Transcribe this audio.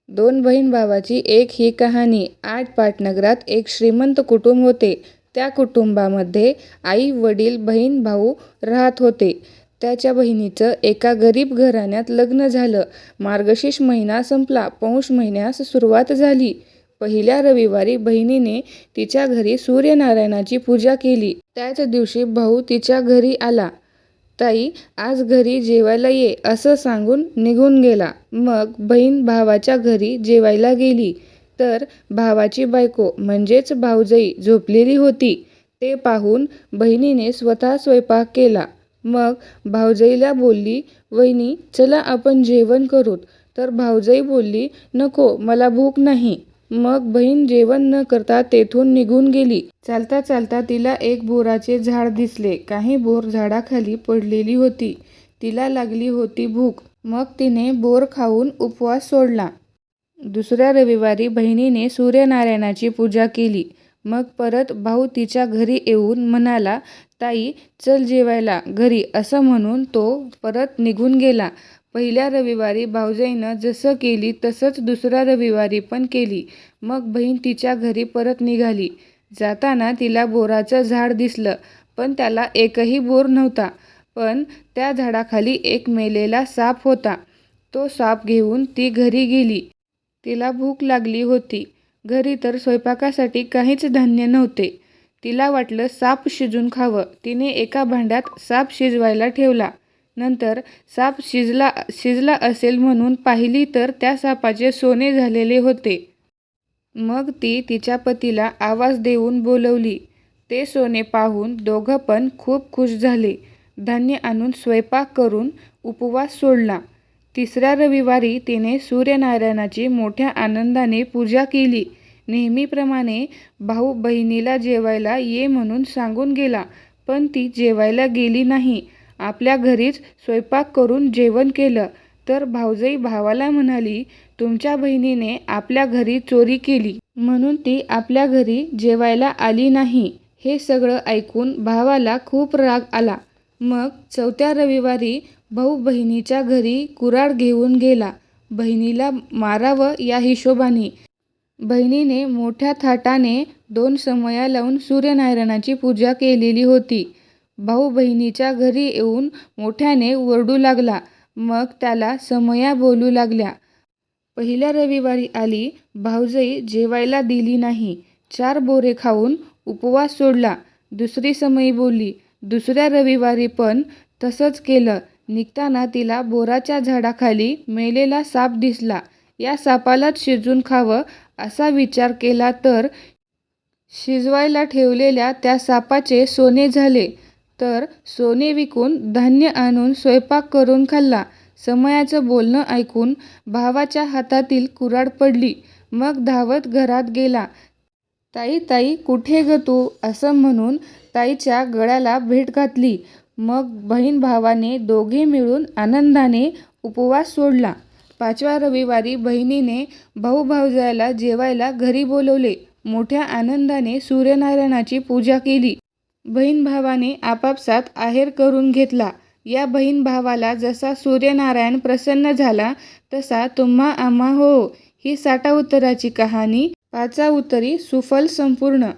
दोन बहीण भावाची एक ही कहाणी. आठ पाटनगरात एक श्रीमंत कुटुंब होते. त्या कुटुंबामध्ये आई वडील बहीण भाऊ राहत होते. त्याच्या बहिणीचं एका गरीब घराण्यात लग्न झालं. मार्गशीर्ष महिना संपला, पौष महिन्यास सुरुवात झाली. पहिल्या रविवारी बहिणीने तिच्या घरी सूर्यनारायणाची पूजा केली. त्याच दिवशी भाऊ तिच्या घरी आला. ताई, आज घरी जेवायला ये असं सांगून निघून गेला. मग बहीण भावाच्या घरी जेवायला गेली तर भावाची बायको म्हणजेच भावजई झोपलेली होती. ते पाहून बहिणीने स्वतः स्वयंपाक केला. मग भावजईला बोलली, वहिनी चला आपण जेवण करूत. तर भावजई बोलली, नको, मला भूक नाही. मग बहीण जेवण न करता तेथून निघून गेली. चालता चालता तिला एक बोराचे झाड दिसले. काही बोर झाडाखाली पडलेली होती. तिला लागली होती भूक. मग तिने बोर खाऊन उपवास सोडला. दुसऱ्या रविवारी बहिणीने सूर्यनारायणाची पूजा केली. मग परत भाऊ तिच्या घरी येऊन म्हणाला, ताई चल जेवायला घरी असं म्हणून तो परत निघून गेला. पहिल्या रविवारी भावजईनं जसं केली तसंच दुसऱ्या रविवारी पण केली. मग बहीण तिच्या घरी परत निघाली. जाताना तिला बोराचं झाड दिसलं, पण त्याला एकही बोर नव्हता. पण त्या झाडाखाली एक मेलेला साप होता. तो साप घेऊन ती घरी गेली. तिला भूक लागली होती. घरी तर स्वयंपाकासाठी काहीच धान्य नव्हते. तिला वाटलं साप शिजून खावं. तिने एका भांड्यात साप शिजवायला ठेवला. नंतर साप शिजला असेल म्हणून पाहिली तर त्या सापाचे सोने झालेले होते. मग ती तिच्या पतीला आवाज देऊन बोलवली. ते सोने पाहून दोघं पण खूप खुश झाले. धान्य आणून स्वयंपाक करून उपवास सोडला. तिसऱ्या रविवारी तिने सूर्यनारायणाची मोठ्या आनंदाने पूजा केली. नेहमीप्रमाणे भाऊ बहिणीला जेवायला ये म्हणून सांगून गेला, पण ती जेवायला गेली नाही. आपल्या घरीच स्वयंपाक करून जेवण केलं. तर भावजई भावाला म्हणाली, तुमच्या बहिणीने आपल्या घरी चोरी केली म्हणून ती आपल्या घरी जेवायला आली नाही. हे सगळं ऐकून भावाला खूप राग आला. मग चौथ्या रविवारी भाऊ बहिणीच्या घरी कुऱ्हाड घेऊन गेला. बहिणीला मारावं या हिशोबाने. बहिणीने मोठ्या थाटाने 2 समया लावून सूर्यनारायणाची पूजा केलेली होती. भाऊ बहिणीच्या घरी येऊन मोठ्याने ओरडू लागला. मग त्याला समया बोलू लागल्या. पहिल्या रविवारी आली, भावजई जेवायला दिली नाही. 4 बोरे खाऊन उपवास सोडला. दुसरी समई बोलली. दुसऱ्या रविवारी पण तसंच केलं. निघताना तिला बोराच्या झाडाखाली मेलेला साप दिसला. या सापालाच शिजून खावं असा विचार केला तर शिजवायला ठेवलेल्या त्या सापाचे सोने झाले. तर सोने विकून धान्य आणून स्वयंपाक करून खाल्ला. समयाचं बोलणं ऐकून भावाच्या हातातील कुऱ्हाड पडली. मग धावत घरात गेला. ताई ताई कुठे ग तू असं म्हणून ताईच्या गळ्याला भेट घातली. मग बहीण भावाने दोघे मिळून आनंदाने उपवास सोडला. 5व्या रविवारी बहिणीने भाऊ भावजयाला जेवायला घरी बोलवले. मोठ्या आनंदाने सूर्यनारायणाची पूजा केली. बहीण भावाने आपापसात आहेर करून घेतला. या बहीण भावाला जसा सूर्यनारायण प्रसन्न झाला तसा तुम्हा आम्हा हो. ही 60 उत्तराची कहाणी 5 उत्तरी सुफल संपूर्ण.